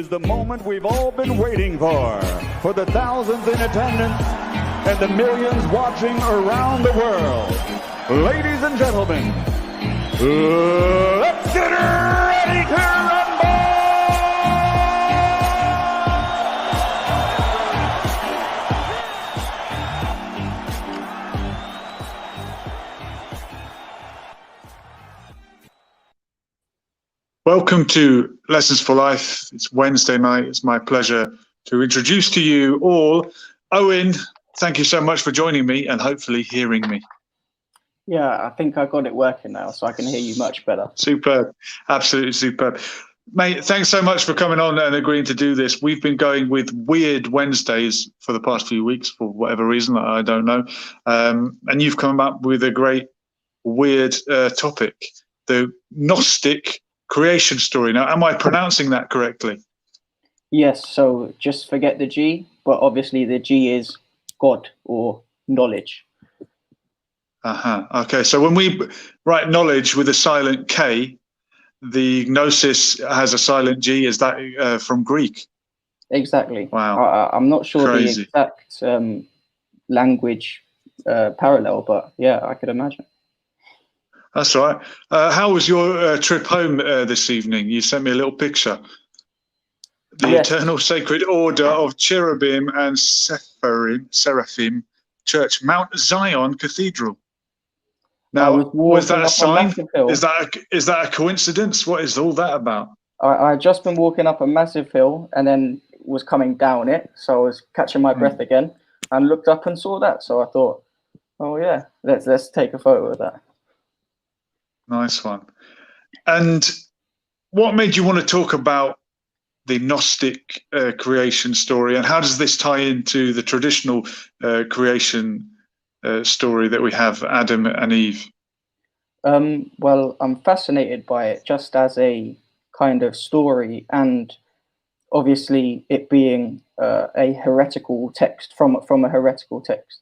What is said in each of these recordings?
is the moment we've all been waiting for the thousands in attendance and the millions watching around the world. Ladies and gentlemen, let's get ready to rumble! Welcome to Lessons for Life. It's Wednesday night. It's my pleasure to introduce to you all Owen. Thank you so much for joining me and hopefully hearing me. Yeah, I think I got it working now, so I can hear you much better. Superb. Absolutely superb. Mate, thanks so much for coming on and agreeing to do this. We've been going with Weird Wednesdays for the past few weeks for whatever reason, I don't know. And you've come up with a great weird topic, the Gnostic creation story. Now, am I pronouncing that correctly? Yes, so just forget the G, but obviously the G is God or knowledge. Okay, so when we write knowledge with a silent K, the gnosis has a silent G. Is that from Greek? Exactly. Wow. I'm not sure Crazy. the exact language parallel, but yeah, I could imagine. That's right. How was your trip home this evening? You sent me a little picture. The Yes. Eternal Sacred Order of Cherubim and Seraphim Church, Mount Zion Cathedral. Now, was that a sign? Is that a coincidence? What is all that about? I just been walking up a massive hill and then was coming down it, so I was catching my breath again and looked up and saw that. So I thought, oh yeah, let's take a photo of that. Nice one. And what made you want to talk about the Gnostic creation story, and how does this tie into the traditional creation story that we have, Adam and Eve? Well, I'm fascinated by it just as a kind of story, and obviously it being a heretical text from a heretical text.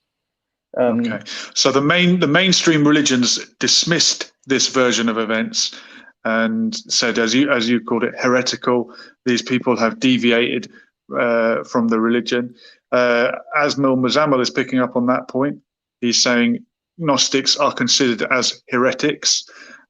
Okay, so the mainstream religions dismissed this version of events and said, as you called it, heretical. These people have deviated from the religion. Asmil Muzammil is picking up on that point. He's saying Gnostics are considered as heretics,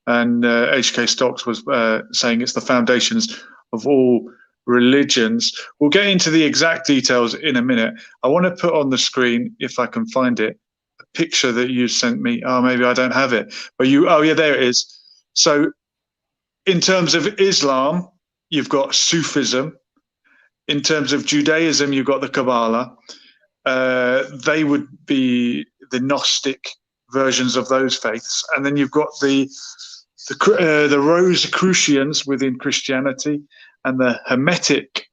and H.K. Stocks was saying it's the foundations of all religions. We'll get into the exact details in a minute. I want to put on the screen, if I can find it, a picture that you sent me. Oh, maybe I don't have it, but oh yeah, there it is. So in terms of Islam, you've got Sufism. In terms of Judaism, you've got the Kabbalah. They would be the Gnostic versions of those faiths. And then you've got the the Rosicrucians within Christianity, and the Hermetic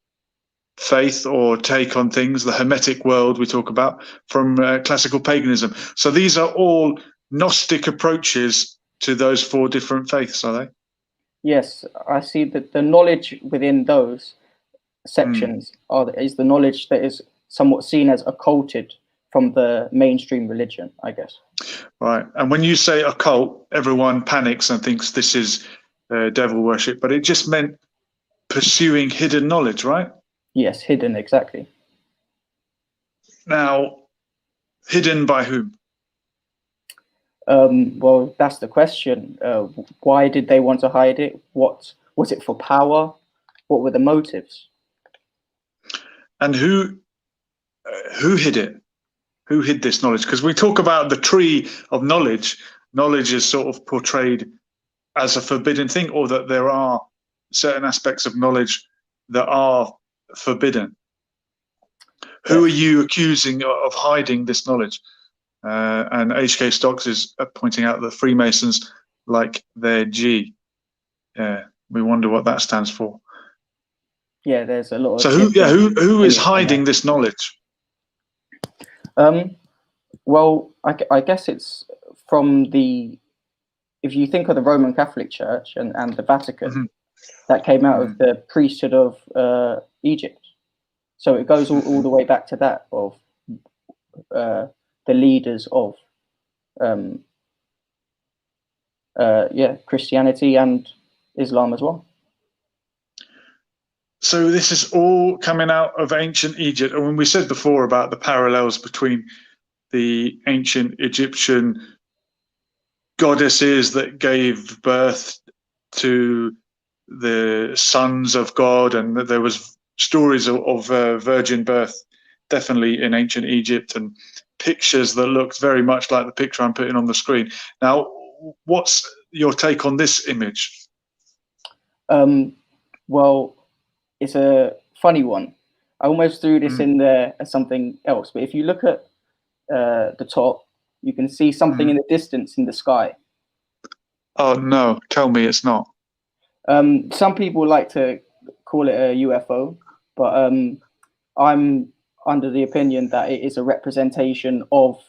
faith or take on things, the Hermetic world we talk about from classical paganism. So these are all Gnostic approaches to those four different faiths, are they? Yes, I see that the knowledge within those sections is the knowledge that is somewhat seen as occulted from the mainstream religion, I guess. Right. And when you say occult, everyone panics and thinks this is devil worship, but it just meant pursuing hidden knowledge, right? Yes, hidden, exactly. Now, hidden by whom? Well, that's the question. Why did they want to hide it? What was it for power? What were the motives? And who hid it? Who hid this knowledge? Because we talk about the tree of knowledge. Knowledge is sort of portrayed as a forbidden thing, or that there are certain aspects of knowledge that are forbidden. Who are you accusing of hiding this knowledge? And H.K. Stocks is pointing out that Freemasons like their G. We wonder what that stands for. Yeah, there's a lot of. So who is hiding this knowledge? Well, I guess it's from the. If you think of the Roman Catholic Church and the Vatican, that came out of the priesthood of Egypt. So it goes all the way back to that of the leaders of Christianity and Islam as well. So this is all coming out of ancient Egypt. And when we said before about the parallels between the ancient Egyptian goddesses that gave birth to the sons of God, and that there was stories of virgin birth definitely in ancient Egypt, and pictures that looked very much like the picture I'm putting on the screen. Now, what's your take on this image? Well, it's a funny one. I almost threw this in there as something else, but if you look at the top, you can see something in the distance in the sky. Oh no, tell me it's not. Some people like to call it a UFO, but I'm under the opinion that it is a representation of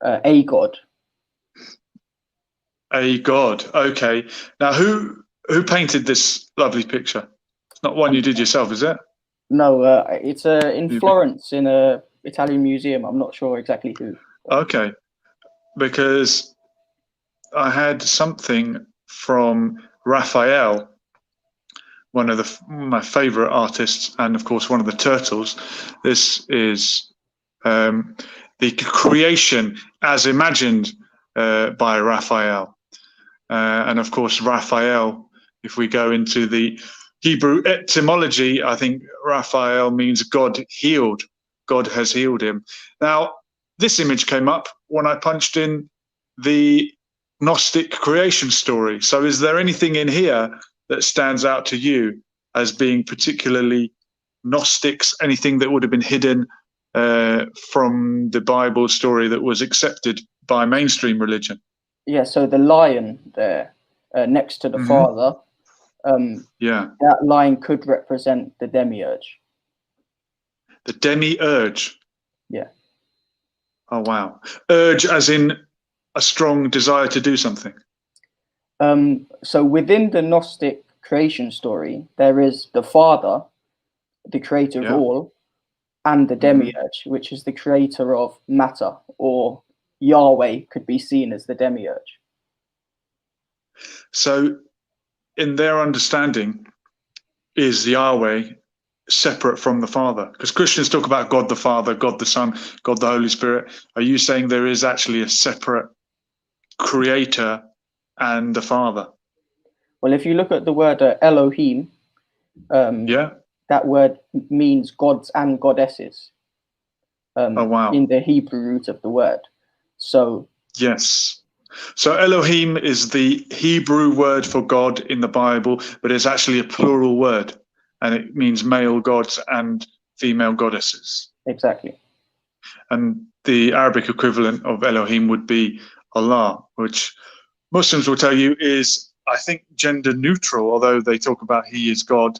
a god. A god, okay. Now, who painted this lovely picture? It's not one you did yourself, is it? No, it's in Florence in a Italian museum. I'm not sure exactly who. Okay, because I had something from Raphael, one of my favorite artists, and of course one of the turtles. This is the creation as imagined by Raphael, and of course Raphael, if we go into the Hebrew etymology, I think Raphael means God healed. God has healed him. Now, this image came up when I punched in the Gnostic creation story. So is there anything in here that stands out to you as being particularly Gnostics, anything that would have been hidden from the Bible story that was accepted by mainstream religion? Yeah, so the lion there next to the father, that lion could represent the Demiurge. The Demiurge? Yeah. Oh, wow. Urge as in a strong desire to do something? So within the Gnostic creation story, there is the Father, the creator of all, and the Demiurge, which is the creator of matter, or Yahweh could be seen as the Demiurge. So in their understanding, is Yahweh separate from the Father? Because Christians talk about God the Father, God the Son, God the Holy Spirit. Are you saying there is actually a separate creator and the Father? Well, if you look at the word Elohim, that word means gods and goddesses in the Hebrew root of the word. So yes. So Elohim is the Hebrew word for God in the Bible, but it's actually a plural word, and it means male gods and female goddesses. Exactly. And the Arabic equivalent of Elohim would be Allah, which Muslims will tell you is I think, gender neutral, although they talk about he is God.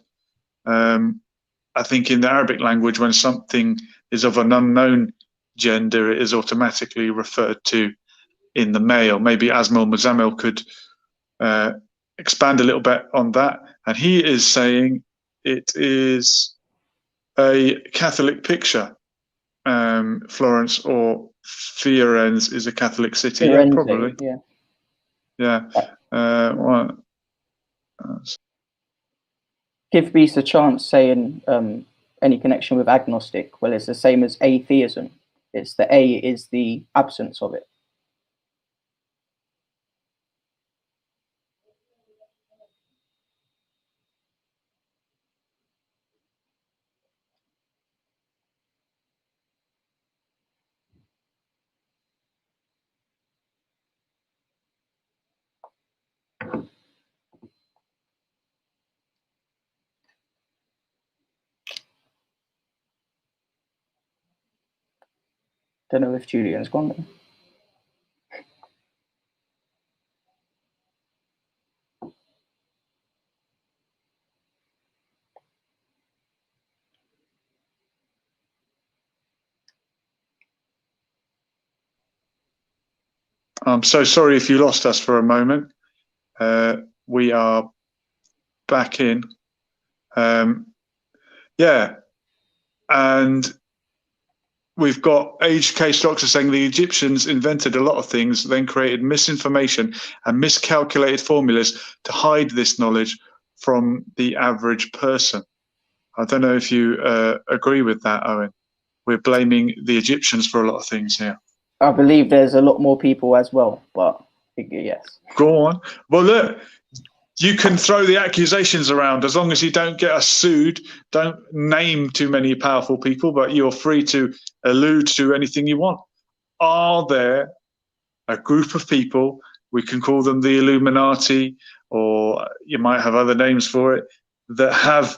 I think in the Arabic language, when something is of an unknown gender, it is automatically referred to in the male. Maybe Asmal Muzamil could expand a little bit on that. And he is saying it is a Catholic picture. Florence or Firenze is a Catholic city. Firenze, Yeah, probably. yeah. Yeah. Well, Give peace a chance saying any connection with agnostic. Well, it's the same as atheism. It's the A is the absence of it. Don't know if Julian's gone there. I'm so sorry if you lost us for a moment. We are back in. Yeah, and we've got H.K. Stocks saying the Egyptians invented a lot of things, then created misinformation and miscalculated formulas to hide this knowledge from the average person. I don't know if you agree with that, Owen. We're blaming the Egyptians for a lot of things here. I believe there's a lot more people as well, but yes. Go on. Well, look, you can throw the accusations around as long as you don't get us sued. Don't name too many powerful people, but you're free to allude to anything you want. Are there a group of people, we can call them the Illuminati, or you might have other names for it, that have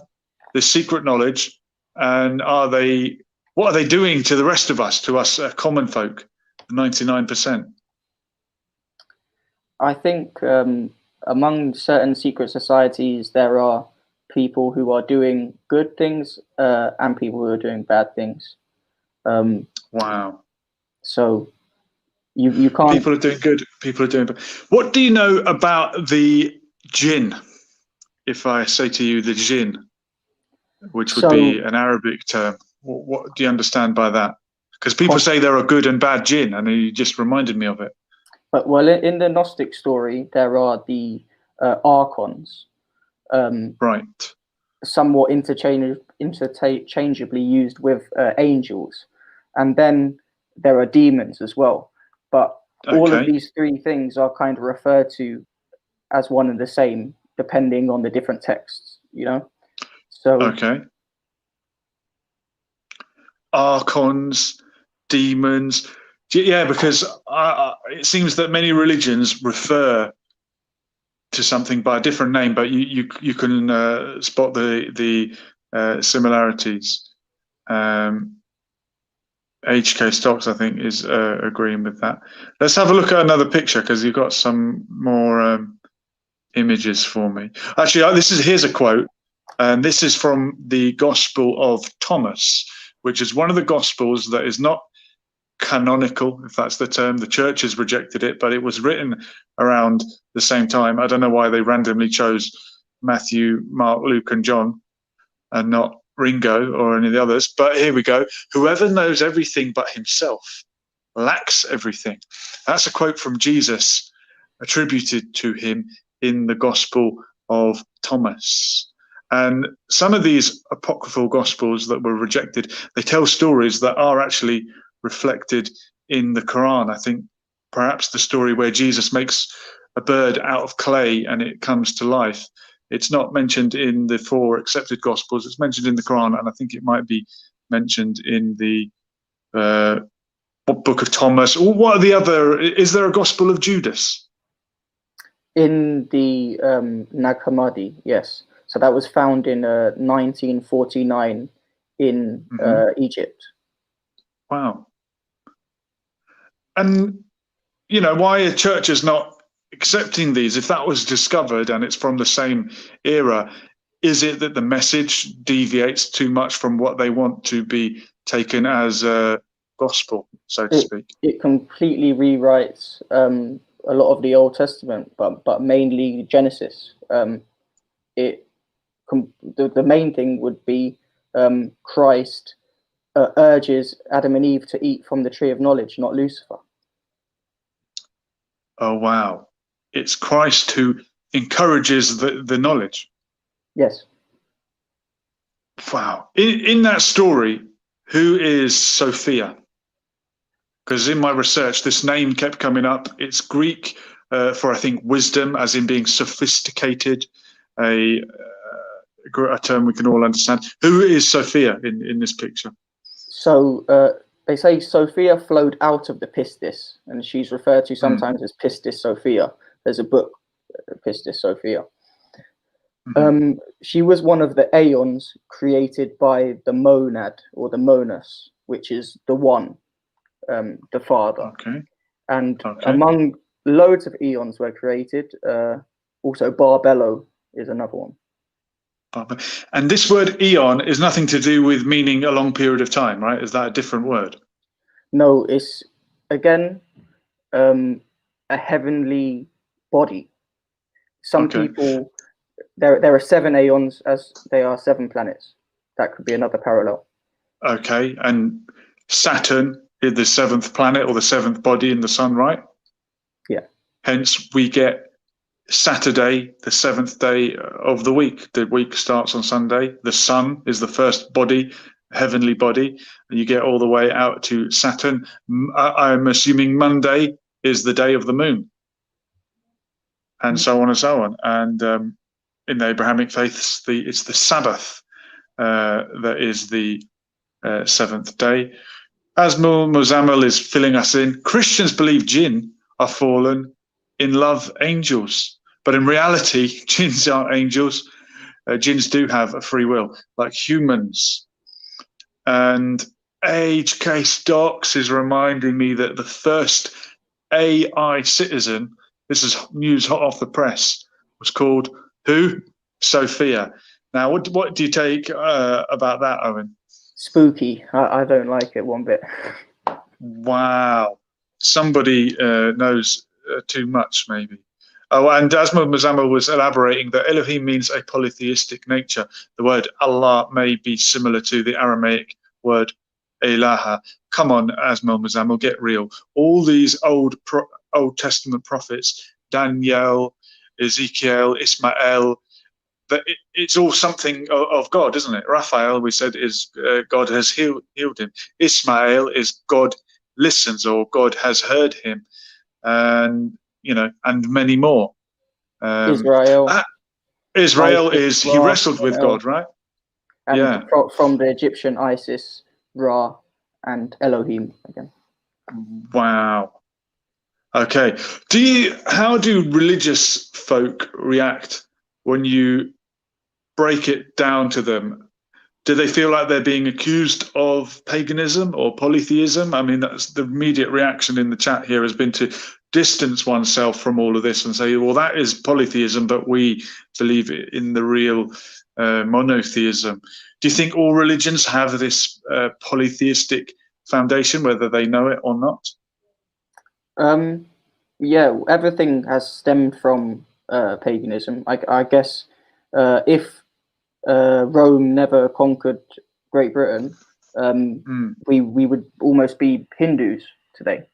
the secret knowledge, and what are they doing to the rest of us, to us common folk, 99%? I think among certain secret societies, there are people who are doing good things and people who are doing bad things. Wow. So you can't. People are doing good. People are doing bad. What do you know about the jinn? If I say to you the jinn, which would be an Arabic term, what do you understand by that? Because people say there are good and bad jinn, and you just reminded me of it. But well, in the Gnostic story, there are the archons, right, somewhat interchangeably used with angels, and then there are demons as well. But all of these three things are kind of referred to as one and the same, depending on the different texts. You know, so archons, demons. Yeah, because it seems that many religions refer to something by a different name, but you can spot the similarities. HK Stocks, I think, is agreeing with that. Let's have a look at another picture, because you've got some more images for me. Actually, here's a quote, and this is from the Gospel of Thomas, which is one of the Gospels that is not canonical, if that's the term. The church has rejected it, but it was written around the same time. I don't know why they randomly chose Matthew, Mark, Luke, and John, and not Ringo or any of the others. But here we go. Whoever knows everything but himself lacks everything. That's a quote from Jesus attributed to him in the Gospel of Thomas. And some of these apocryphal Gospels that were rejected, they tell stories that are actually reflected in the Quran. I think perhaps the story where Jesus makes a bird out of clay and it comes to life. It's not mentioned in the 4 accepted Gospels. It's mentioned in the Quran, and I think it might be mentioned in the Book of Thomas. Or what are the other? Is there a Gospel of Judas? In the Nag Hammadi, yes. So that was found in 1949 in Egypt. Wow. And, why are churches not accepting these, if that was discovered and it's from the same era, is it that the message deviates too much from what they want to be taken as gospel, so to speak? It completely rewrites a lot of the Old Testament, but mainly Genesis. The main thing would be Christ urges Adam and Eve to eat from the tree of knowledge, not Lucifer. Oh, wow. It's Christ who encourages the knowledge. Yes. Wow. In that story, who is Sophia? Because in my research, this name kept coming up. It's Greek for, I think, wisdom, as in being sophisticated, a term we can all understand. Who is Sophia in this picture? So they say Sophia flowed out of the pistis, and she's referred to sometimes as Pistis Sophia. There's a book, Pistis Sophia. She was one of the Aeons created by the monad, or the monos, which is the one, the father. Okay. And among loads of Aeons were created. Also, Barbello is another one. And this word eon is nothing to do with meaning a long period of time, right? Is that a different word? No, it's, again, a heavenly body. Some people, there are 7 Aeons as there are 7 planets. That could be another parallel. Okay, and Saturn is the 7th planet or the 7th body in the sun, right? Yeah. Hence, we get Saturday, the 7th day of the week. The week starts on Sunday. The sun is the first body, heavenly body. And you get all the way out to Saturn. I'm assuming Monday is the day of the moon. And so on and so on. And in the Abrahamic faiths, it's the Sabbath that is the 7th day. As Muzammil is filling us in, Christians believe jinn are fallen in love angels. But in reality, jinns aren't angels. Jinns do have a free will, like humans. And HK Stocks is reminding me that the first AI citizen, this is news hot off the press, was called who? Sophia. Now, what do you take about that, Owen? Spooky. I don't like it one bit. Wow. Somebody knows too much, maybe. Oh, and Asma Muzammil was elaborating that Elohim means a polytheistic nature. The word Allah may be similar to the Aramaic word Elaha. Come on, Asma Muzammil, get real. All these Old Testament prophets, Daniel, Ezekiel, Ismael, it's all something of God, isn't it? Raphael, we said, is God has healed him. Ismael is God listens, or God has heard him. And and many more. Israel is he wrestled with God, right? And from the Egyptian Isis, Ra, and Elohim again. Wow. Okay. How do religious folk react when you break it down to them? Do they feel like they're being accused of paganism or polytheism? I mean, that's the immediate reaction in the chat here has been to distance oneself from all of this and say, well, that is polytheism, but we believe in the real monotheism. Do you think all religions have this polytheistic foundation, whether they know it or not? Yeah, everything has stemmed from paganism. I guess if Rome never conquered Great Britain, we would almost be Hindus today.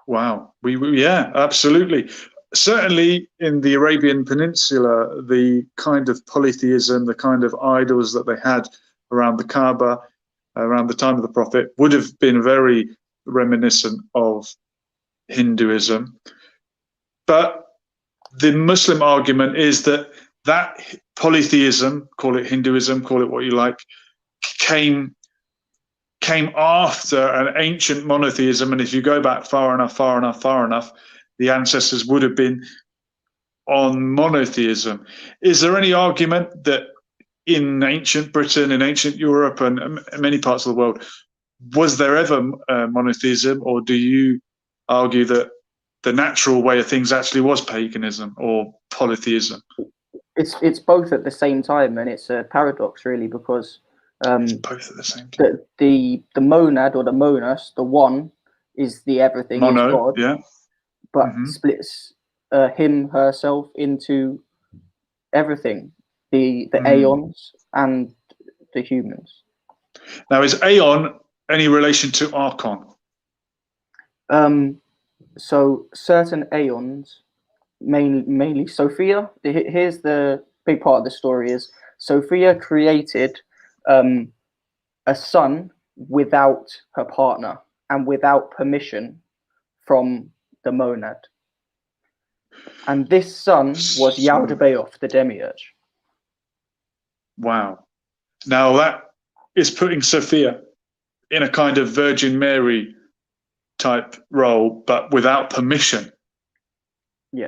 Wow. Yeah, absolutely. Certainly in the Arabian Peninsula, the kind of polytheism, the kind of idols that they had around the Kaaba, around the time of the Prophet, would have been very reminiscent of Hinduism. But the Muslim argument is that polytheism, call it Hinduism, call it what you like, came after an ancient monotheism, and if you go back far enough, the ancestors would have been on monotheism. Is there any argument that in ancient Britain, in ancient Europe, and many parts of the world, was there ever monotheism, or do you argue that the natural way of things actually was paganism or polytheism. It's both at the same time, and it's a paradox really, because It's both at the same time. the monad or the monos, the one, is the everything, is Mono, God, yeah. but Mhm. splits him, herself into everything, the Aeons and the humans. Now, is Aeon any relation to Archon? So certain Aeons, mainly Sophia. Here's the big part of the story: is Sophia created a son without her partner and without permission from the monad, and this son was Yaldabaoth, the Demiurge. Wow. Now that is putting Sophia in a kind of Virgin Mary type role, but without permission. Yeah.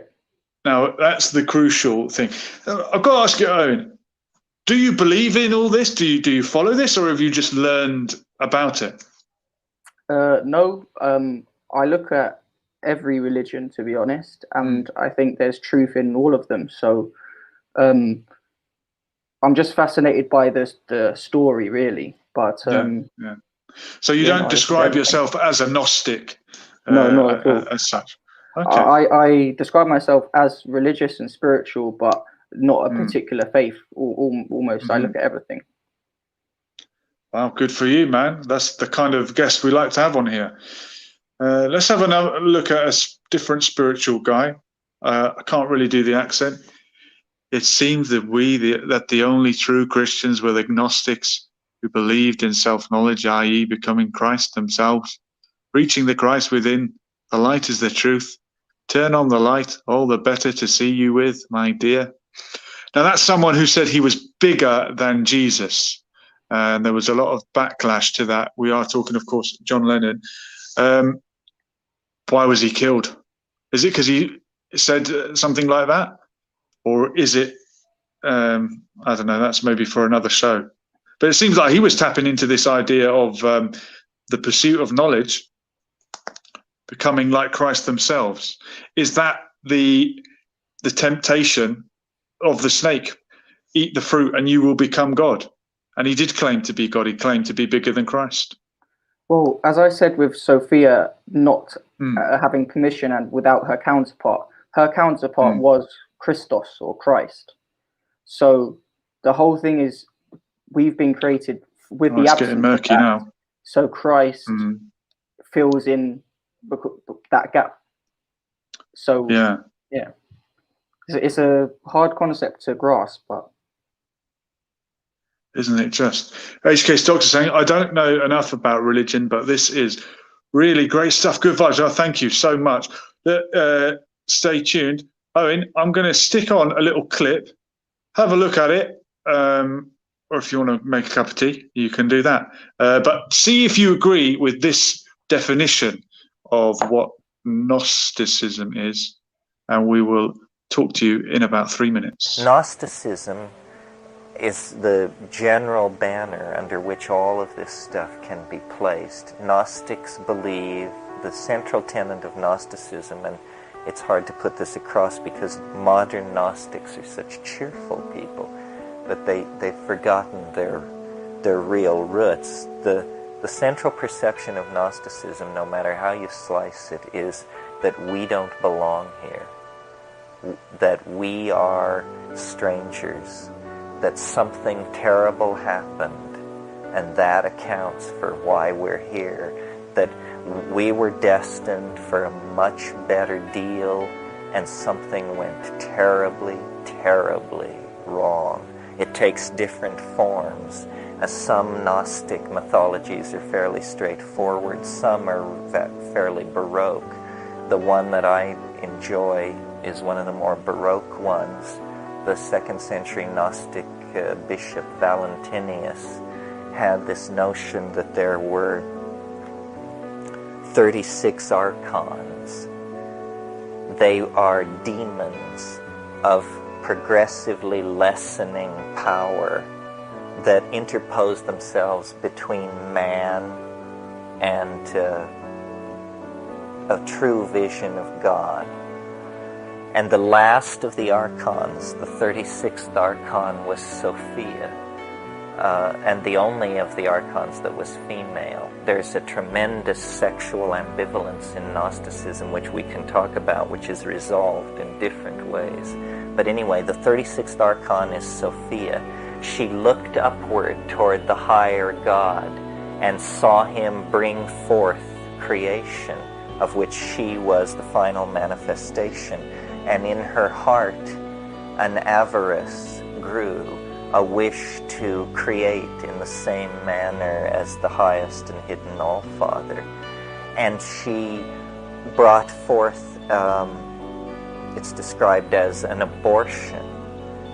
Now that's the crucial thing. I've got to ask you, Owen, do you believe in all this? Do you follow this, or have you just learned about it? No. I look at every religion, to be honest, and I think there's truth in all of them. So I'm just fascinated by the story, really. But yeah. So you don't describe yourself as a Gnostic, no, not at all. as such. Okay. I describe myself as religious and spiritual, but not a particular faith. Almost, I look at everything. Wow, good for you, man. That's the kind of guest we like to have on here. Let's have another look at a different spiritual guy. I can't really do the accent. It seems that that the only true Christians were the Gnostics, who believed in self-knowledge, i.e. becoming Christ themselves, reaching the Christ within. The light is the truth. Turn on the light, all the better to see you with, my dear. Now that's someone who said he was bigger than Jesus. And there was a lot of backlash to that. We are talking, of course, John Lennon. Why was he killed? Is it because he said something like that? Or is it, I don't know, that's maybe for another show. But it seems like he was tapping into this idea of the pursuit of knowledge, becoming like Christ themselves. Is that the temptation of the snake? Eat the fruit and you will become God. And he did claim to be God. He claimed to be bigger than Christ. Well, as I said with Sophia not having permission and without her counterpart was Christos or Christ. So the whole thing is we've been created with the absence getting murky of that. now. So Christ fills in that gap. So yeah, it's a hard concept to grasp, but isn't it just? HK Stocks saying, I don't know enough about religion, but this is really great stuff. Good vibes. Oh, thank you so much. Stay tuned. Owen, I'm going to stick on a little clip. Have a look at it. Or if you want to make a cup of tea, you can do that. But see if you agree with this definition of what Gnosticism is. And we will talk to you in about 3 minutes. Gnosticism is the general banner under which all of this stuff can be placed. Gnostics believe the central tenet of Gnosticism, and it's hard to put this across because modern Gnostics are such cheerful people, but they've forgotten their real roots. The central perception of Gnosticism, no matter how you slice it, is that we don't belong here, that we are strangers, that something terrible happened, and that accounts for why we're here, that we were destined for a much better deal, and something went terribly, terribly wrong. It takes different forms. Some Gnostic mythologies are fairly straightforward, some are fairly Baroque. The one that I enjoy is one of the more Baroque ones. The 2nd century Gnostic Bishop Valentinius had this notion that there were 36 archons. They are demons of progressively lessening power that interpose themselves between man and a true vision of God. And the last of the archons, the 36th archon, was Sophia, and the only of the archons that was female. There's a tremendous sexual ambivalence in Gnosticism, which we can talk about, which is resolved in different ways. But anyway, the 36th archon is Sophia. She looked upward toward the higher God and saw him bring forth creation, of which she was the final manifestation. And in her heart, an avarice grew, a wish to create in the same manner as the highest and hidden All-Father. And she brought forth, it's described as an abortion.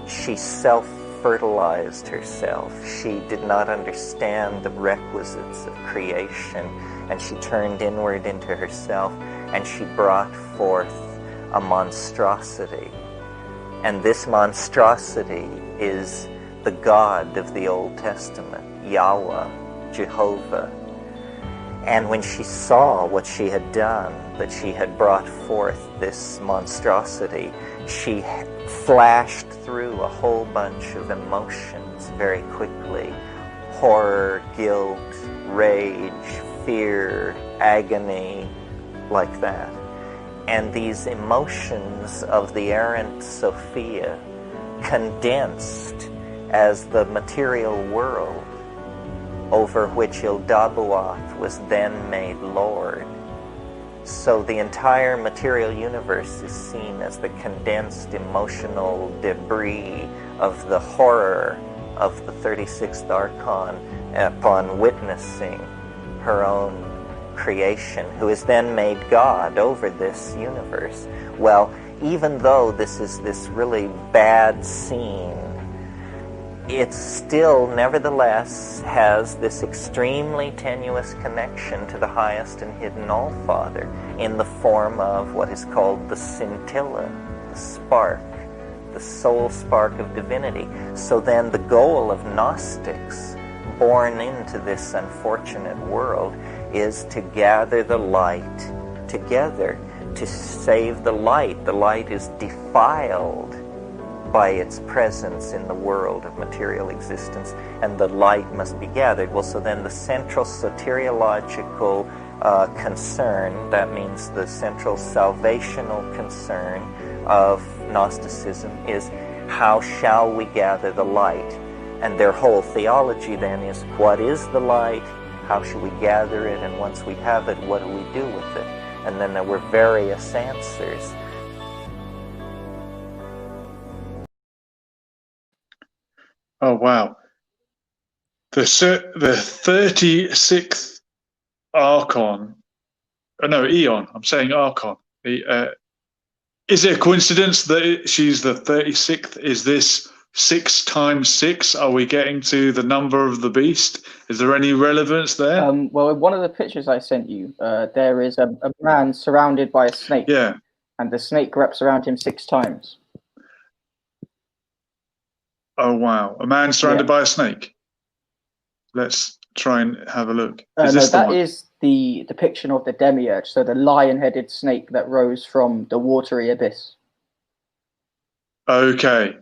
She self-fertilized herself. She did not understand the requisites of creation, and she turned inward into herself, and she brought forth a monstrosity. And this monstrosity is the God of the Old Testament, Yahweh, Jehovah. And when she saw what she had done, that she had brought forth this monstrosity, she flashed through a whole bunch of emotions very quickly. Horror, guilt, rage, fear, agony, like that. And these emotions of the errant Sophia condensed as the material world over which Ildabuath was then made Lord. So the entire material universe is seen as the condensed emotional debris of the horror of the 36th archon upon witnessing her own creation, who is then made God over this universe. Well, even though this is this really bad scene, it still nevertheless has this extremely tenuous connection to the highest and hidden All-Father in the form of what is called the scintilla, the spark, the soul spark of divinity. So then the goal of Gnostics, born into this unfortunate world, is to gather the light together, to save the light. The light is defiled by its presence in the world of material existence, and the light must be gathered. Well, so then the central soteriological concern, that means the central salvational concern of Gnosticism, is how shall we gather the light? And their whole theology then is, what is the light? How should we gather it? And once we have it, what do we do with it? And then there were various answers. Oh, wow. The 36th archon, no, Aeon, I'm saying archon. Is it a coincidence that she's the 36th? Is this 6 times 6? Are we getting to the number of the beast? Is there any relevance there? Well, in one of the pictures I sent you, there is a man surrounded by a snake. Yeah. And the snake wraps around him 6 times. Oh, wow. A man surrounded by a snake. Let's try and have a look. Is this that is the depiction of the Demiurge, so the lion-headed snake that rose from the watery abyss. Okay.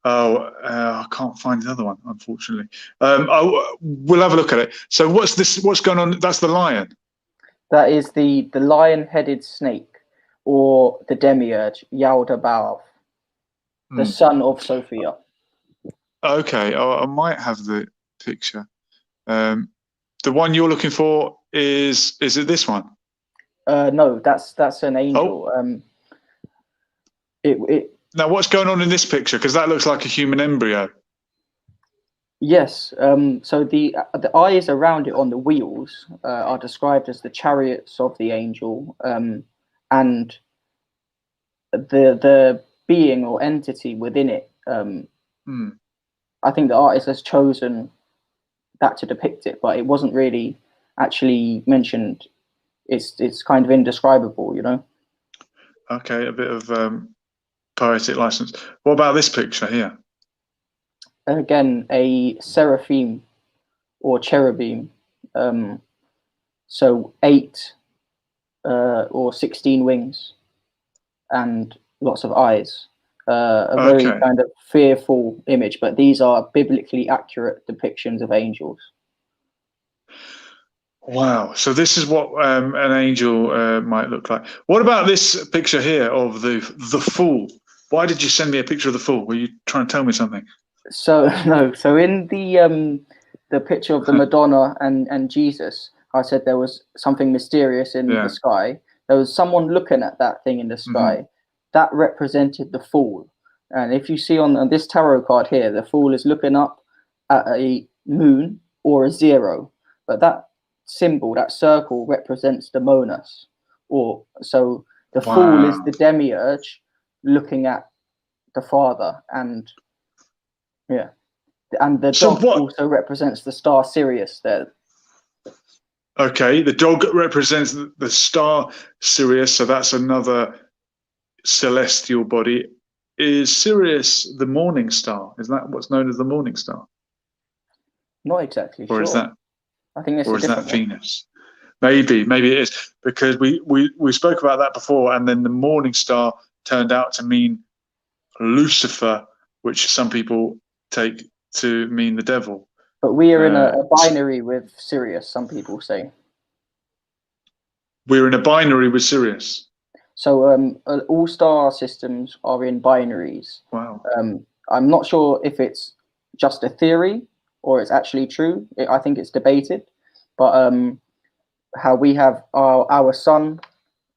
Oh, I can't find the other one, unfortunately. We'll have a look at it. So what's this? What's going on? That's the lion. That is the lion-headed snake, or the Demiurge, Yaldabaoth, the son of Sophia. Okay, I might have the picture. The one you're looking for is it this one? No, that's an angel. Oh. Now, what's going on in this picture? Because that looks like a human embryo. Yes. So the eyes around it on the wheels are described as the chariots of the angel, and the being or entity within it. I think the artist has chosen that to depict it, but it wasn't really actually mentioned. It's kind of indescribable, you know. Okay, a bit of poetic license. What about this picture here? Again, a seraphim or cherubim. So 8 or 16 wings and lots of eyes. A very Okay. kind of fearful image, but these are biblically accurate depictions of angels. Wow. So this is what an angel might look like. What about this picture here of the fool? Why did you send me a picture of the fool? Were you trying to tell me something? So no, so in the picture of the Madonna and Jesus, I said there was something mysterious in Yeah. the sky. There was someone looking at that thing in the sky. That represented the fool. And if you see on this tarot card here, the fool is looking up at a moon or a zero. But that symbol, that circle, represents the monas. Or so the fool is the demiurge looking at the father, and yeah, and the dog also represents the star Sirius there. Okay, the dog represents the star Sirius, so that's another celestial body. Is Sirius the morning star? Is that what's known as the morning star? Not exactly or sure. Is that, I think that's or a is that different one. Venus? Maybe it is, because we spoke about that before, and then the morning star turned out to mean Lucifer, which some people take to mean the devil. But we are in a binary with Sirius, some people say. We're in a binary with Sirius. So all star systems are in binaries. Wow. I'm not sure if it's just a theory or it's actually true. I think it's debated. But how we have our sun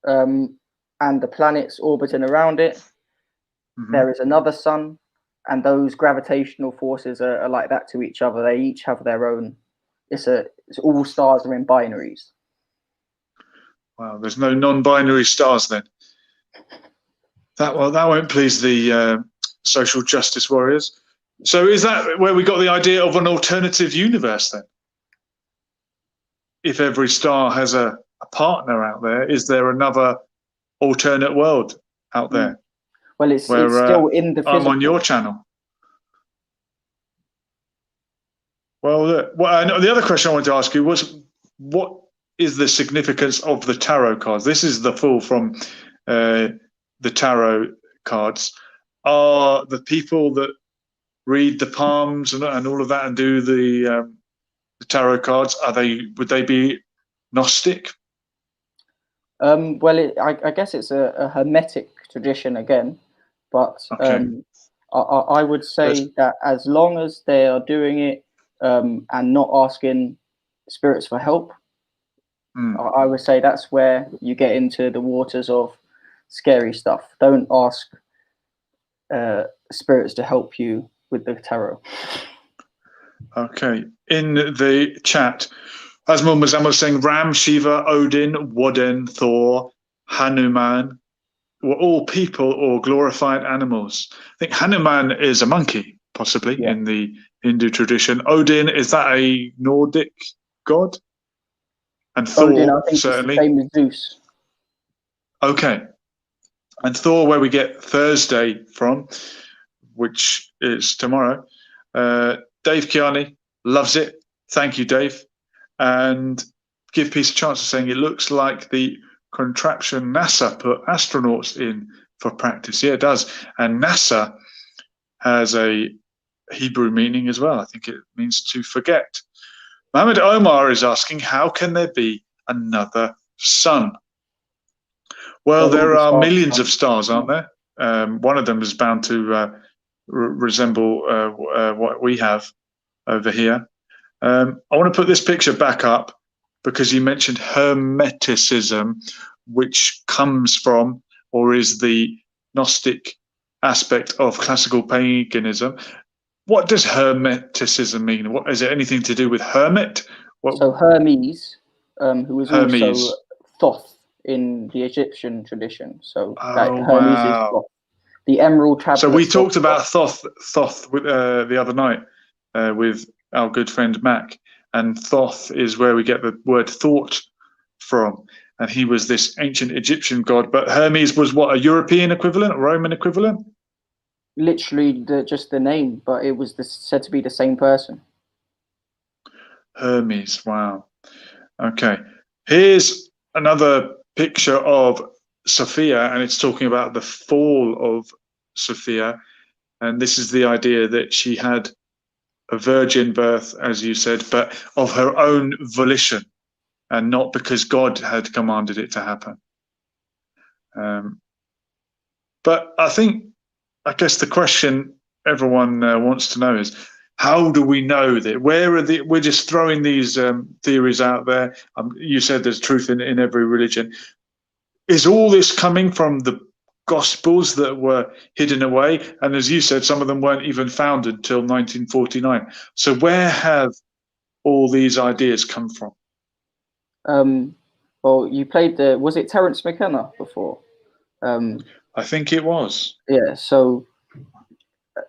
and the planets orbiting around it, there is another sun, and those gravitational forces are like that to each other. They each have their own. It's all stars are in binaries. Wow, there's no non-binary stars then. That won't please the social justice warriors. So is that where we got the idea of an alternative universe then? If every star has a partner out there, is there another alternate world out there? Well, it's still in the physical. I'm on your channel. Well, the other question I wanted to ask you was, what is the significance of the tarot cards? This is the fool from the tarot cards. Are the people that read the palms and all of that and do the tarot cards, would they be Gnostic? Well, I guess it's a Hermetic tradition again, but I would say that as long as they are doing it and not asking spirits for help, I would say that's where you get into the waters of scary stuff. Don't ask spirits to help you with the tarot. Okay. In the chat, Asmund Mazam was saying Ram, Shiva, Odin, Woden, Thor, Hanuman were all people or glorified animals. I think Hanuman is a monkey, possibly, in the Hindu tradition. Odin, is that a Nordic god? And Thor, Odin, I think, certainly. is the same as Zeus. Okay. And Thor, where we get Thursday from, which is tomorrow. Dave Kiani loves it. Thank you, Dave. And give peace a chance of saying it looks like the contraption NASA put astronauts in for practice. Yeah, it does. And NASA has a Hebrew meaning as well. I think it means to forget. Mohammed Omar is asking, how can there be another sun? Well, there are millions of stars, aren't there? One of them is bound to resemble what we have over here. I want to put this picture back up because you mentioned Hermeticism, which comes from or is the Gnostic aspect of classical paganism. What does Hermeticism mean? What is it? Anything to do with hermit? So Hermes, who was also Thoth in the Egyptian tradition. So Hermes is Thoth. The emerald tablet. So we talked about Thoth the other night with our good friend Mac, and Thoth is where we get the word thought from, and he was this ancient Egyptian god. But Hermes was what, a European equivalent, a Roman equivalent? Literally just the name, but it was said to be the same person. Hermes, wow. Okay, here's another picture of Sophia, and it's talking about the fall of Sophia. And this is the idea that she had a virgin birth, as you said, but of her own volition and not because God had commanded it to happen. But I guess the question everyone wants to know is, how do we know that? We're just throwing these theories out there. You said there's truth in every religion. Is all this coming from the Gospels that were hidden away? And as you said, some of them weren't even found until 1949. So where have all these ideas come from? Well, you played was it Terence McKenna before? I think it was. Yeah, so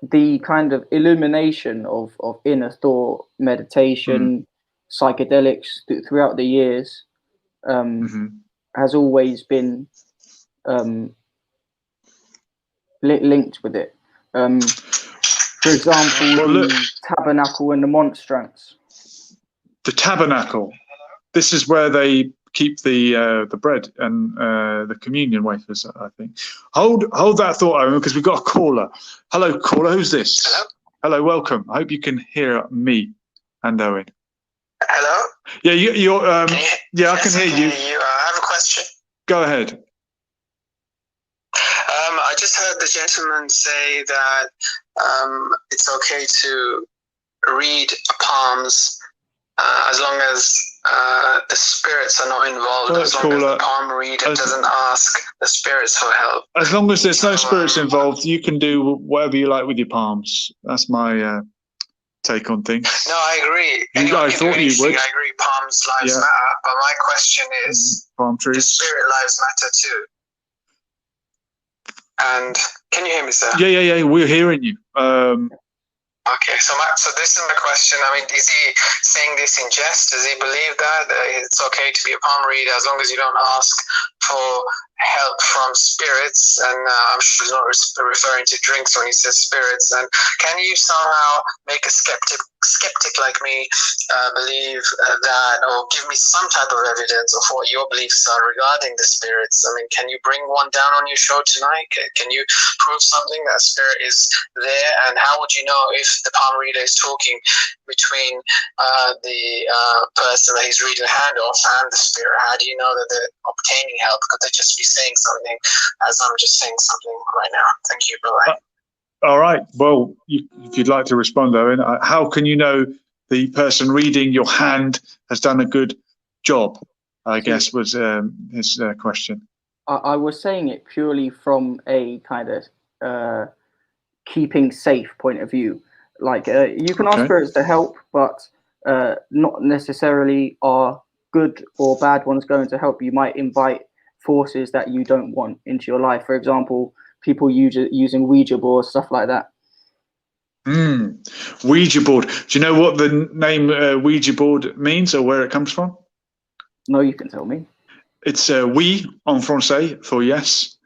the kind of illumination of inner thought, meditation, psychedelics throughout the years has always been linked with it. For example, the tabernacle and the monstrance. The tabernacle. This is where they keep the bread and the communion wafers, I think. Hold that thought, Owen, because we've got a caller. Hello, caller. Who's this? Hello. Hello, welcome. I hope you can hear me and Owen. Hello. Yeah, you're. Yeah, I can hear you. I have a question. Go ahead. I just heard the gentleman say that it's okay to read palms as long as the spirits are not involved, as long as the palm reader doesn't ask the spirits for help. As long as there's no spirits involved, you can do whatever you like with your palms. That's my take on things. No, I agree. I thought you would. I agree, palms lives matter, but my question is, palm trees. do spirit lives matter too? And can you hear me, sir? Yeah. We're hearing you. Okay, so this is my question. I mean, is he saying this in jest? Does he believe that it's okay to be a palm reader as long as you don't ask for help from spirits? And I'm sure he's not referring to drinks when he says spirits. And can you somehow make a skeptic like me believe that, or give me some type of evidence of what your beliefs are regarding the spirits? I mean, can you bring one down on your show tonight? Can you prove something that spirit is there? And how would you know if the palm reader is talking between the person that he's reading the hand off and the spirit? How do you know that they're obtaining help? Could they just be saying something as I'm just saying something right now? Thank you. Bye-bye. All right. Well, if you'd like to respond, Owen, how can you know the person reading your hand has done a good job? I guess was his question. I was saying it purely from a kind of keeping safe point of view. Like you can ask spirits to help, but not necessarily are good or bad ones going to help. You might invite forces that you don't want into your life. For example, people using Ouija boards, stuff like that. Ouija board. Do you know what the name Ouija board means or where it comes from? No, you can tell me. It's oui en français for yes,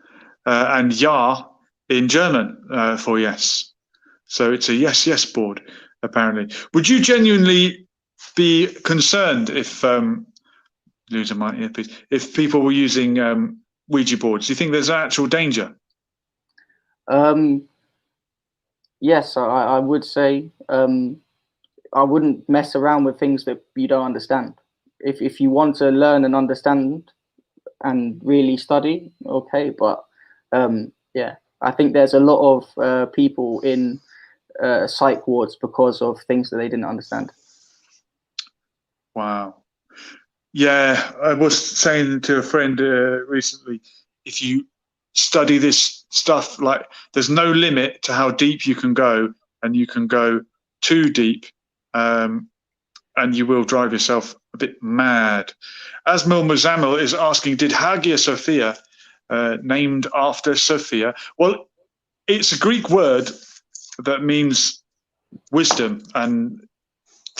and ja in German for yes. So it's a yes board, apparently. Would you genuinely be concerned if losing my earpiece, if people were using Ouija boards? Do you think there's an actual danger? Yes, I would say I wouldn't mess around with things that you don't understand. If you want to learn and understand and really study, okay, but yeah, I think there's a lot of people in psych wards because of things that they didn't understand. Wow. Yeah, I was saying to a friend recently, if you study this stuff, like there's no limit to how deep you can go, and you can go too deep, and you will drive yourself a bit mad. Asmil Muzamil is asking, did Hagia Sophia, named after Sophia? Well, it's a Greek word that means wisdom, and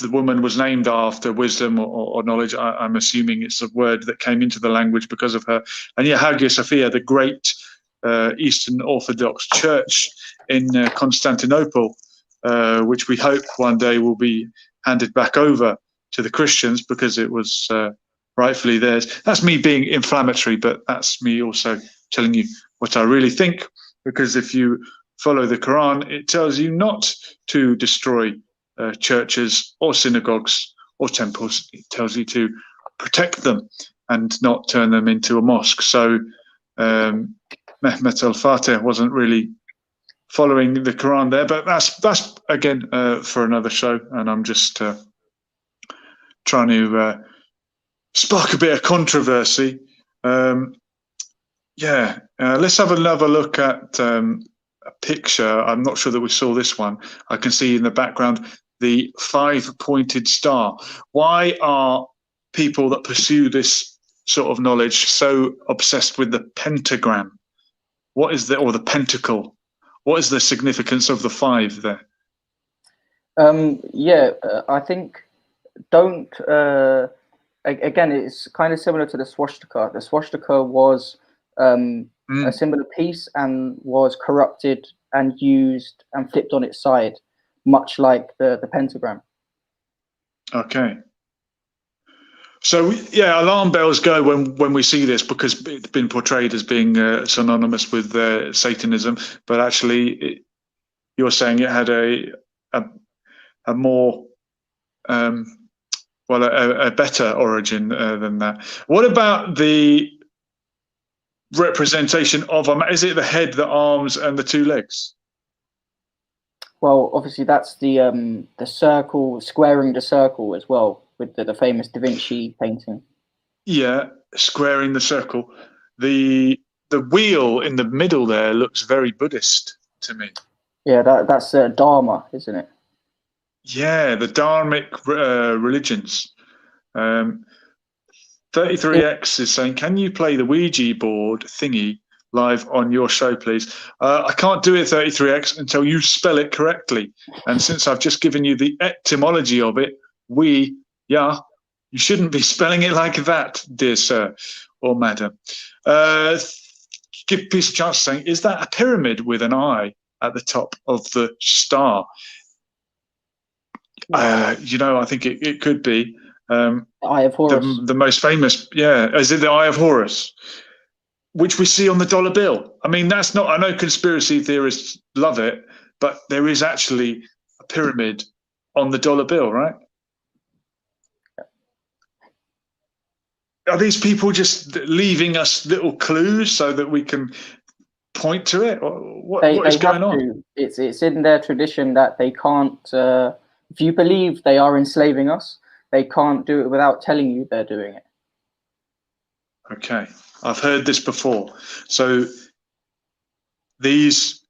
the woman was named after wisdom or knowledge. I'm assuming it's a word that came into the language because of her. And yeah, Hagia Sophia, the great Eastern Orthodox Church in Constantinople, which we hope one day will be handed back over to the Christians, because it was rightfully theirs. That's me being inflammatory, but that's me also telling you what I really think, because if you follow the Quran, it tells you not to destroy churches or synagogues or temples. It tells you to protect them and not turn them into a mosque. So Mehmet al-Fateh wasn't really following the Quran there, but that's again for another show, and I'm just trying to spark a bit of controversy. Let's have another look at a picture. I'm not sure that we saw this one. I can see in the background the 5-pointed star. Why are people that pursue this sort of knowledge so obsessed with the pentagram? What is or the pentacle? What is the significance of the 5 there? I think again, it's kind of similar to the swastika. The swastika was a symbol of peace and was corrupted and used and flipped on its side, much like the pentagram. Okay. So alarm bells go when we see this, because it's been portrayed as being synonymous with Satanism, but actually you're saying it had a more a better origin than that. What about the representation of is it the head, the arms, and the 2 legs? Well, obviously that's the circle, squaring the circle as well, with the famous Da Vinci painting. Yeah, squaring the circle. The wheel in the middle there looks very Buddhist to me. Yeah, that's Dharma, isn't it? Yeah, the Dharmic religions. 33X is saying, can you play the Ouija board thingy live on your show, please? I can't do it, 33X, until you spell it correctly. And since I've just given you the etymology of it, you shouldn't be spelling it like that, dear sir or madam. Give Peace a Chance saying, is that a pyramid with an eye at the top of the star? I think it could be. Eye of Horus. The most famous, is it the Eye of Horus, which we see on the dollar bill? I mean, that's not, I know conspiracy theorists love it, but there is actually a pyramid on the dollar bill, right? Are these people just leaving us little clues so that we can point to it? What is going on? It's in their tradition that they can't, if you believe they are enslaving us, they can't do it without telling you they're doing it. Okay, I've heard this before. So these,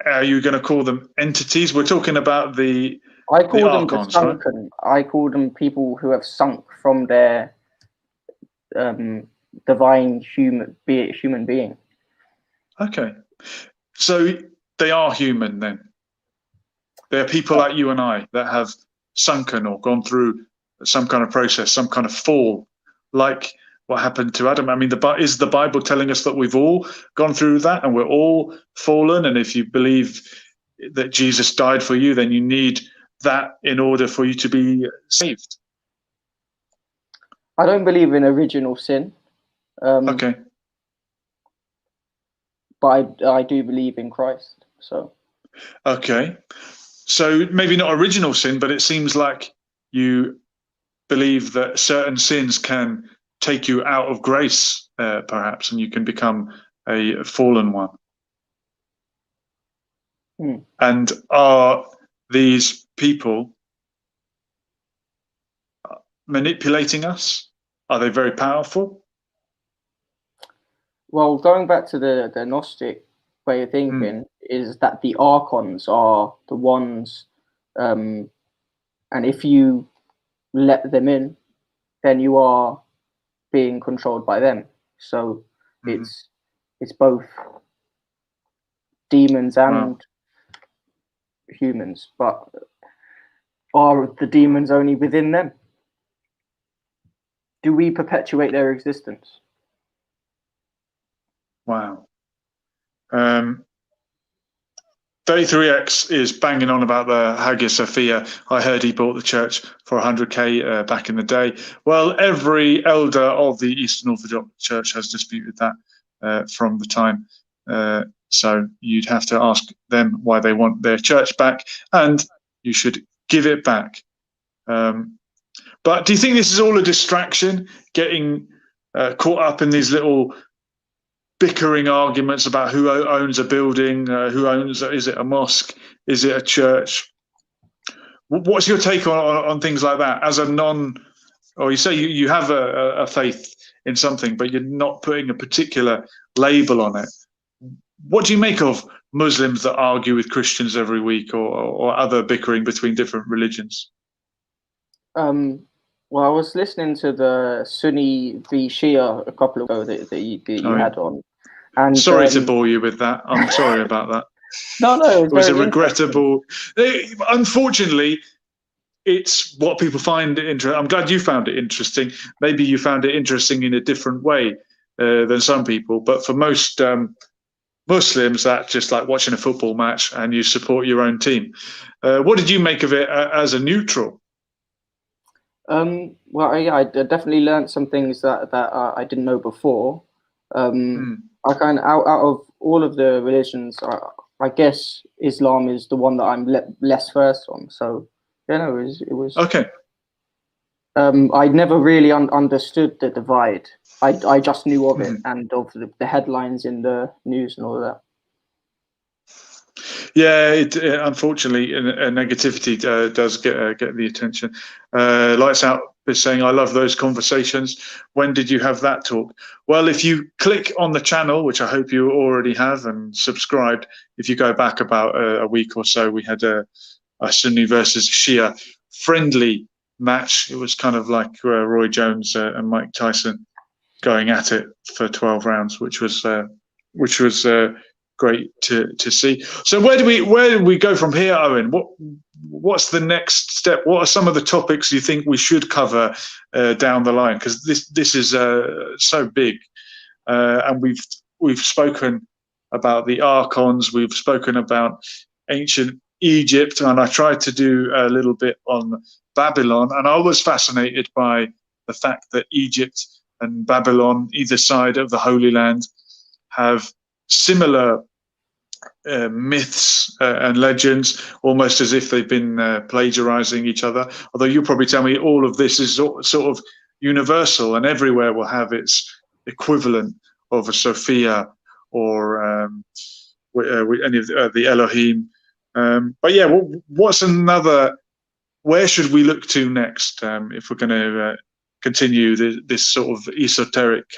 are you going to call them entities? We're talking about the archons, sunken. Right? I call them people who have sunk from their divine human being. Okay, so they are human then. They are people like you and I that have sunken or gone through some kind of process, some kind of fall, like what happened to Adam. I mean, is the Bible telling us that we've all gone through that and we're all fallen? And if you believe that Jesus died for you, then you need that in order for you to be saved. I don't believe in original sin. Okay. But I do believe in Christ. So. Okay. So maybe not original sin, but it seems like you believe that certain sins can take you out of grace, perhaps, and you can become a fallen one. And are these people manipulating us? Are they very powerful? Well, going back to the Gnostic way of thinking, is that the archons are the ones, and if you let them in, then you are being controlled by them. So it's both demons and humans, but are the demons only within them? Do we perpetuate their existence? Wow. 33X is banging on about the Hagia Sophia. I heard he bought the church for 100k back in the day. Well, every elder of the Eastern Orthodox Church has disputed that from the time. So you'd have to ask them why they want their church back, and you should give it back. But do you think this is all a distraction, getting caught up in these little bickering arguments about who owns a building, who owns, is it a mosque, is it a church? What's your take on things like that? As a or you say you have a faith in something, but you're not putting a particular label on it. What do you make of Muslims that argue with Christians every week, or other bickering between different religions? Well, I was listening to the Sunni v Shia a couple of ago that you had on. And sorry to bore you with that. I'm sorry about that. No, it was a regrettable. Unfortunately, it's what people find interesting. I'm glad you found it interesting. Maybe you found it interesting in a different way than some people. But for most Muslims, that's just like watching a football match, and you support your own team. What did you make of it as a neutral? Well, yeah, I definitely learned some things that I didn't know before. I kind of out of all of the religions, I guess Islam is the one that I'm less versed on. So yeah, no, it was okay. I never really understood the divide. I just knew of it and of the headlines in the news and all of that. Yeah, unfortunately, negativity does get the attention. Lights Out is saying, I love those conversations. When did you have that talk? Well, if you click on the channel, which I hope you already have, and subscribed, if you go back about a week or so, we had a Sunni versus Shia friendly match. It was kind of like Roy Jones and Mike Tyson going at it for 12 rounds, which was great to see. So where do we go from here, Owen? What's the next step? What are some of the topics you think we should cover down the line? Because this is so big, and we've spoken about the archons, we've spoken about ancient Egypt, and I tried to do a little bit on Babylon, and I was fascinated by the fact that Egypt and Babylon, either side of the Holy Land, have similar myths and legends, almost as if they've been plagiarizing each other. Although you'll probably tell me all of this is sort of universal, and everywhere will have its equivalent of a Sophia or any of the Elohim. But yeah, what's another? Where should we look to next if we're going to continue this sort of esoteric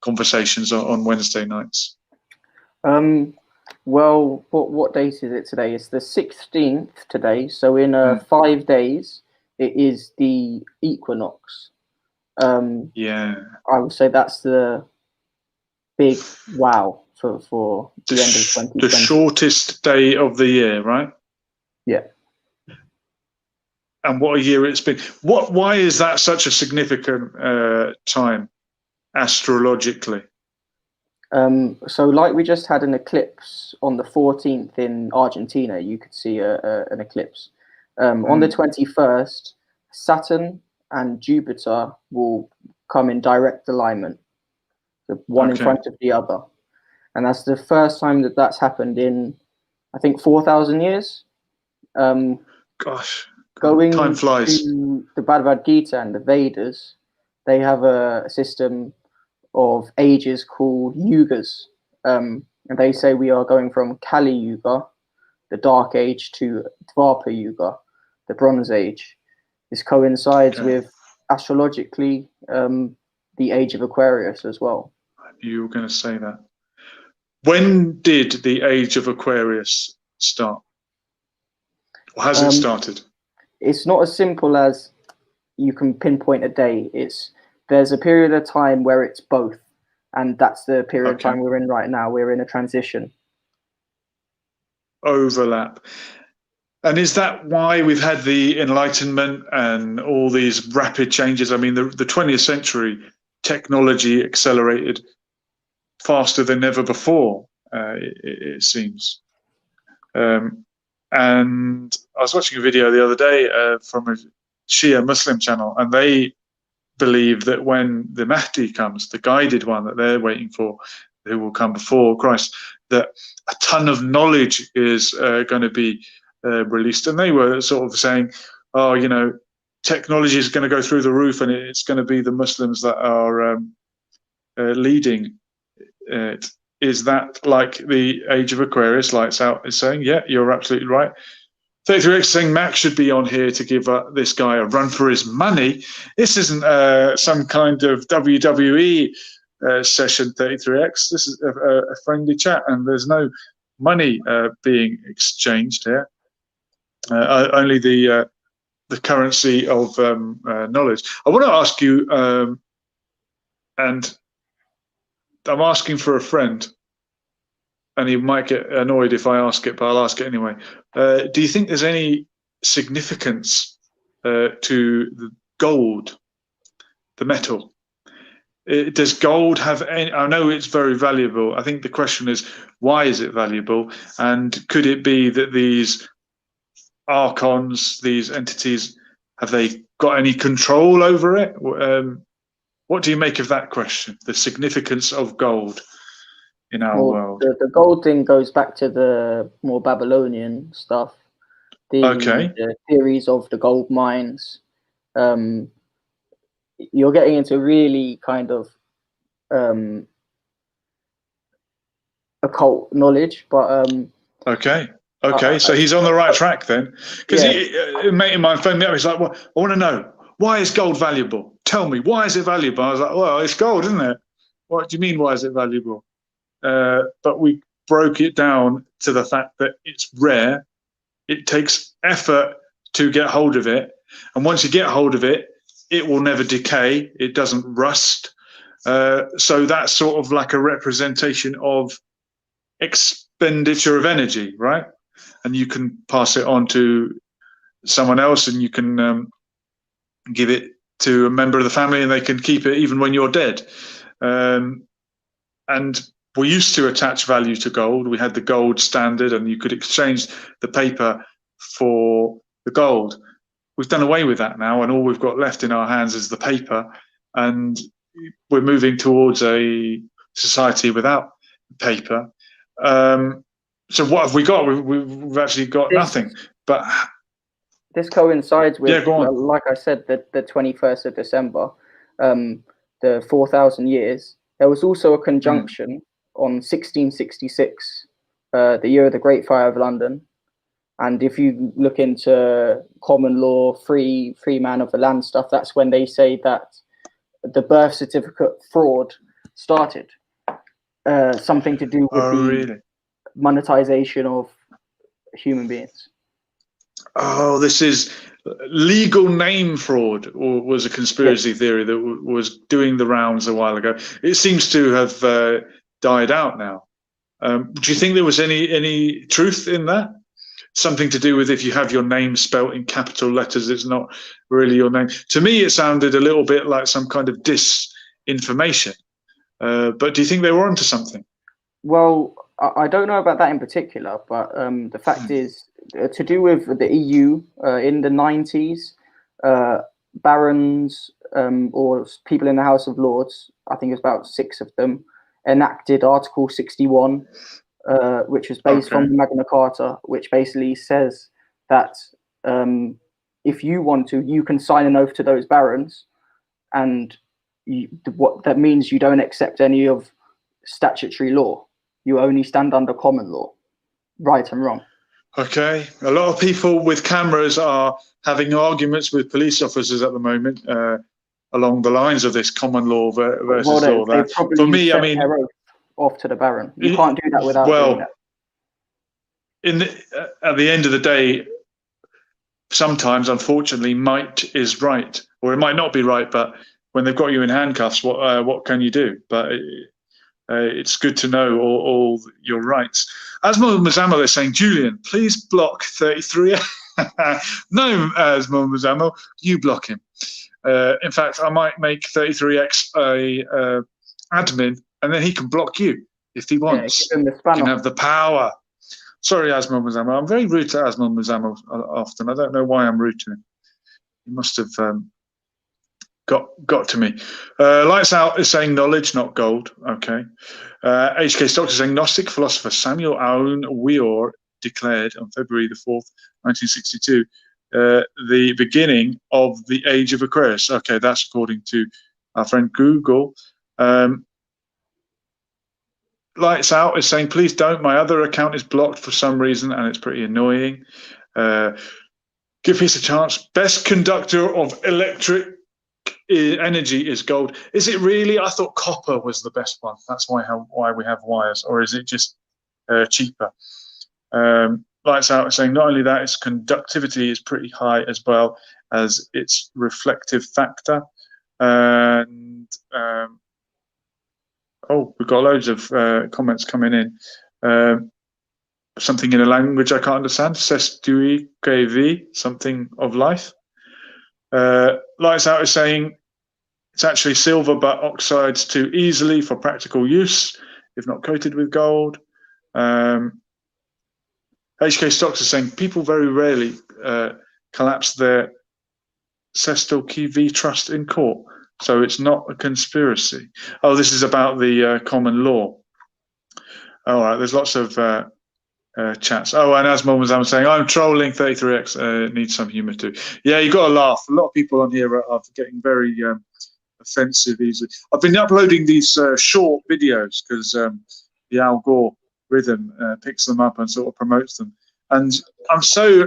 conversations on Wednesday nights? Well, what date is it today? It's the 16th today. So in 5 days, it is the equinox. Yeah, I would say that's the big wow for the end of 2020. The shortest day of the year, right? Yeah. And what a year it's been. Why is that such a significant time astrologically? So like we just had an eclipse on the 14th in Argentina. You could see an eclipse. On the 21st, Saturn and Jupiter will come in direct alignment, the one in front of the other. And that's the first time that's happened in, I think, 4,000 years. Gosh, going time flies. to the Bhagavad Gita and the Vedas, they have a system of ages called yugas. And they say we are going from Kali Yuga, the Dark Age, to Dvapara Yuga, the Bronze Age. This coincides with, astrologically, the age of Aquarius as well. I knew you were going to say that. When did the age of Aquarius start? Or has it started? It's not as simple as you can pinpoint a day. There's a period of time where it's both, and that's the period of time we're in right now. We're in a transition. Overlap. And is that why we've had the Enlightenment and all these rapid changes? I mean, the 20th century technology accelerated faster than ever before, it seems. And I was watching a video the other day from a Shia Muslim channel, and they believe that when the Mahdi comes, the guided one that they're waiting for, who will come before Christ, that a ton of knowledge is going to be released. And they were sort of saying, oh, you know, technology is going to go through the roof, and it's going to be the Muslims that are leading it. Is that like the Age of Aquarius lights out is saying? Yeah, you're absolutely right. 33X saying Max should be on here to give this guy a run for his money. This isn't some kind of WWE session, 33X. This is a friendly chat, and there's no money being exchanged here. Only the currency of knowledge. I want to ask you, and I'm asking for a friend, and he might get annoyed if I ask it, but I'll ask it anyway. Do you think there's any significance to the gold, the metal? Does gold have any? I know it's very valuable. I think the question is, why is it valuable? And could it be that these archons, these entities, have they got any control over it? What do you make of that question? The significance of gold in our world. The gold thing goes back to the more Babylonian stuff. The theories of the gold mines. You're getting into really kind of occult knowledge, but okay. So he's on the right track then, because a mate of mine phoned me up. He's like, "Well, I want to know, why is gold valuable? Tell me, why is it valuable?" I was like, "Well, it's gold, isn't it? What do you mean, why is it valuable?" But we broke it down to the fact that it's rare. It takes effort to get hold of it, and once you get hold of it, it will never decay. It doesn't rust. So that's sort of like a representation of expenditure of energy, right? And you can pass it on to someone else, and you can give it to a member of the family, and they can keep it even when you're dead. And we used to attach value to gold. We had the gold standard, and you could exchange the paper for the gold. We've done away with that now, and all we've got left in our hands is the paper. And we're moving towards a society without paper. So what have we got? We've actually got nothing. But this coincides with, go on. like I said, the 21st of December, the 4,000 years. There was also a conjunction on 1666, the year of the Great Fire of London. And if you look into common law, free man of the land stuff, that's when they say that the birth certificate fraud started. Something to do with monetization of human beings. Oh, this is legal name fraud, or was a conspiracy theory that was doing the rounds a while ago. It seems to have died out now. Do you think there was any truth in that? Something to do with if you have your name spelt in capital letters, it's not really your name. To me, it sounded a little bit like some kind of disinformation. But do you think they were onto something? Well, I don't know about that in particular, but the fact is, to do with the EU in the 90s, barons or people in the House of Lords, I think it's about 6 of them, enacted Article 61, which was based on Magna Carta, which basically says that if you want to, you can sign an oath to those barons, and what that means, you don't accept any of statutory law. You only stand under common law, right and wrong. Okay. A lot of people with cameras are having arguments with police officers at the moment along the lines of this common law versus law. For me, I mean, off to the baron. You can't do that without doing that. At the end of the day, sometimes, unfortunately, might is right, or it might not be right. But when they've got you in handcuffs, what can you do? But it's good to know all your rights. Asmo Mazamo, they're saying, Julian, please block 33. No, Asmo Mazamo, you block him. In fact, I might make 33X a admin, and then he can block you if he wants. Yeah, give him the he can have the power. Sorry, Asmon Mazamo. I'm very rude to Asmon Mazamo often. I don't know why I'm rude to him. He must have got to me. Lights Out is saying knowledge, not gold. Okay. H.K. Stocks is saying Gnostic philosopher Samuel Aoun Weor declared on February the 4th, 1962, the beginning of the age of Aquarius. Okay, that's according to our friend Google. Lights Out is saying, please don't. My other account is blocked for some reason, and it's pretty annoying. Give peace a chance. Best conductor of electric energy is gold. Is it really? I thought copper was the best one. That's why we have wires, or is it just cheaper? Lights Out is saying not only that, its conductivity is pretty high as well as its reflective factor. And oh, we've got loads of comments coming in. Something in a language I can't understand. Sestui KV, something of life. Lights Out is saying it's actually silver, but oxides too easily for practical use if not coated with gold. HK Stocks is saying people very rarely collapse their Sestel KV trust in court, so it's not a conspiracy. Oh, this is about the common law. All right, there's lots of chats. Oh, and as Mom was saying, I'm trolling. 33X needs some humor too. Yeah, you got to laugh. A lot of people on here are getting very offensive easily. I've been uploading these short videos because the Al Gore rhythm picks them up and sort of promotes them. And I'm so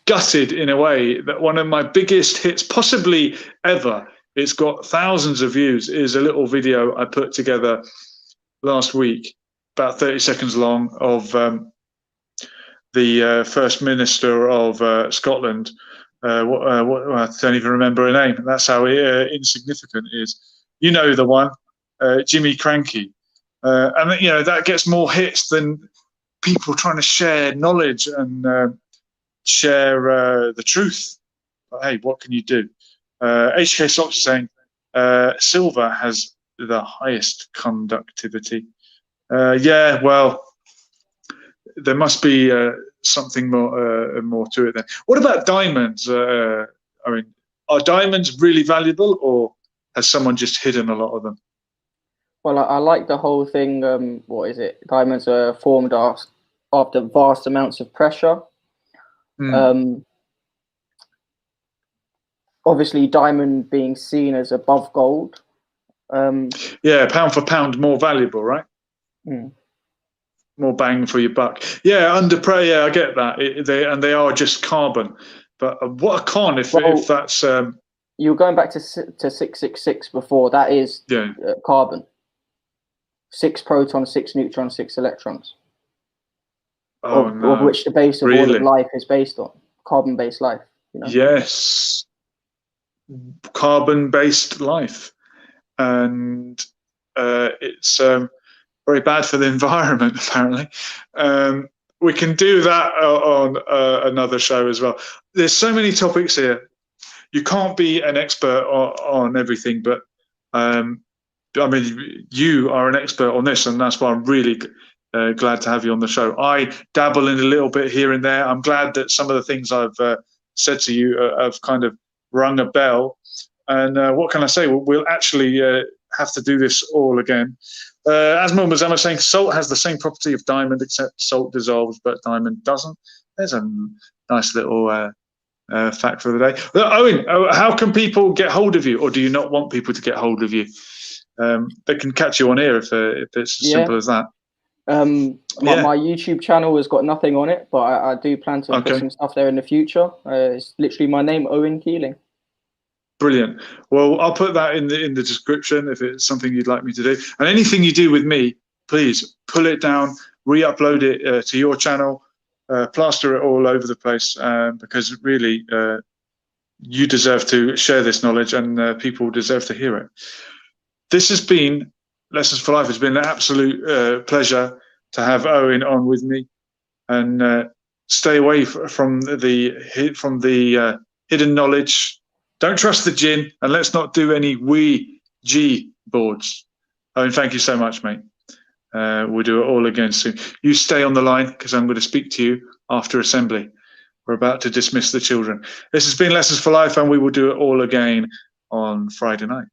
gutted in a way that one of my biggest hits, possibly ever, it's got thousands of views, is a little video I put together last week, about 30 seconds long, of the First Minister of Scotland. I don't even remember her name. That's how insignificant it is. You know the one, Jimmy Cranky. And you know that gets more hits than people trying to share knowledge and share the truth. But hey, what can you do? HK Socks is saying silver has the highest conductivity. Yeah, well, there must be something more to it then. What about diamonds? I mean, are diamonds really valuable, or has someone just hidden a lot of them? Well, I like the whole thing. What is it? Diamonds are formed after vast amounts of pressure. Obviously, diamond being seen as above gold. Yeah, pound for pound, more valuable, right? More bang for your buck. Yeah, under pressure. Yeah, I get that. They are just carbon. But what a con if that's. You were going back to 666 before. That is carbon. 6 protons, 6 neutrons, 6 electrons. Oh, of which the base of all of life is based on. Carbon-based life. You know? Yes. Carbon-based life. And it's very bad for the environment, apparently. We can do that on another show as well. There's so many topics here. You can't be an expert on everything, but I mean, you are an expert on this, and that's why I'm really glad to have you on the show. I dabble in a little bit here and there. I'm glad that some of the things I've said to you have kind of rung a bell. And what can I say? We'll actually have to do this all again. As Mazamo was saying, salt has the same property of diamond, except salt dissolves, but diamond doesn't. There's a nice little fact for the day. Owen, how can people get hold of you, or do you not want people to get hold of you? They can catch you on here if it's as simple as that. My YouTube channel has got nothing on it, but I do plan to put some stuff there in the future. It's literally my name, Owen Keeling. Brilliant. Well, I'll put that in the description if it's something you'd like me to do. And anything you do with me, please pull it down, re-upload it to your channel, plaster it all over the place, because really you deserve to share this knowledge, and people deserve to hear it. This has been Lessons for Life. It's been an absolute pleasure to have Owen on with me, and stay away from the hidden knowledge. Don't trust the jinn, and let's not do any Ouija boards. Owen, thank you so much, mate. We'll do it all again soon. You stay on the line because I'm going to speak to you after assembly. We're about to dismiss the children. This has been Lessons for Life, and we will do it all again on Friday night.